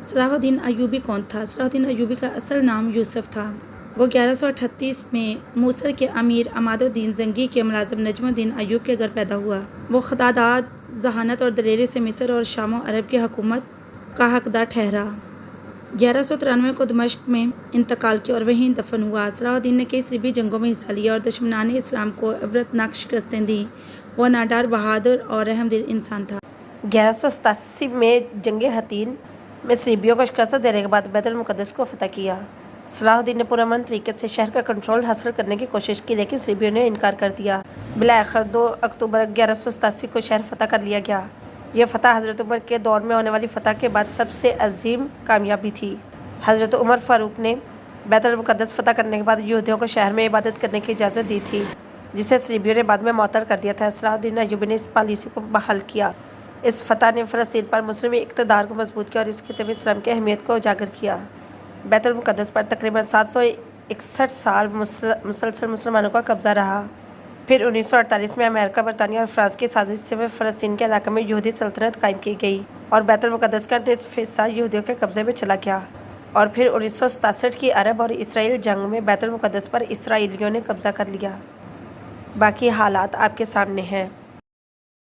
صلاح الدین ایوبی کون تھا؟ صلاح الدین ایوبی کا اصل نام یوسف تھا۔ وہ 1138 میں موصل کے امیر عماد الدین زنگی کے ملازم نجم الدین ایوب کے گھر پیدا ہوا۔ وہ خداداد، ذہانت اور دلیری سے مصر اور شام و عرب کی حکومت کا حقدار ٹھہرا۔ 1193 کو دمشق میں انتقال کیا اور وہیں دفن ہوا۔ صلاح الدین نے کئی صلیبی جنگوں میں حصہ لیا اور دشمنان اسلام کو عبرتناک شکستیں دیں۔ وہ نادار، بہادر اور رحم دل انسان تھا۔ 1187 میں جنگ حطین میں صلیبیوں کو شکست دینے کے بعد بیت المقدس کو فتح کیا۔ صلاح الدین نے پرامن طریقے سے شہر کا کنٹرول حاصل کرنے کی کوشش کی لیکن صلیبیوں نے انکار کر دیا۔ بالآخر 2 اکتوبر 1187 کو شہر فتح کر لیا گیا۔ یہ فتح حضرت عمر کے دور میں ہونے والی فتح کے بعد سب سے عظیم کامیابی تھی۔ حضرت عمر فاروق نے بیت المقدس فتح کرنے کے بعد یہودیوں کو شہر میں عبادت کرنے کی اجازت دی تھی، جسے صلیبیوں نے بعد میں معطل کر دیا تھا۔ صلاح الدین ایوبی نے اس پالیسی کو بحال کیا۔ اس فتح نے فلسطین پر مسلم اقتدار کو مضبوط کیا اور اس خطے میں اسلام کی اہمیت کو اجاگر کیا۔ بیت المقدس پر تقریباً 761 سال مسلسل مسلمانوں کا قبضہ رہا۔ پھر 1948 میں امریکہ، برطانیہ اور فرانس کی سازش سے فلسطین کے علاقے میں یہودی سلطنت قائم کی گئی اور بیت المقدس کا نصف حصہ یہودیوں کے قبضے میں چلا گیا۔ اور پھر 1967 کی عرب اور اسرائیل جنگ میں بیت المقدس پر اسرائیلیوں نے قبضہ کر لیا۔ باقی حالات آپ کے سامنے ہیں۔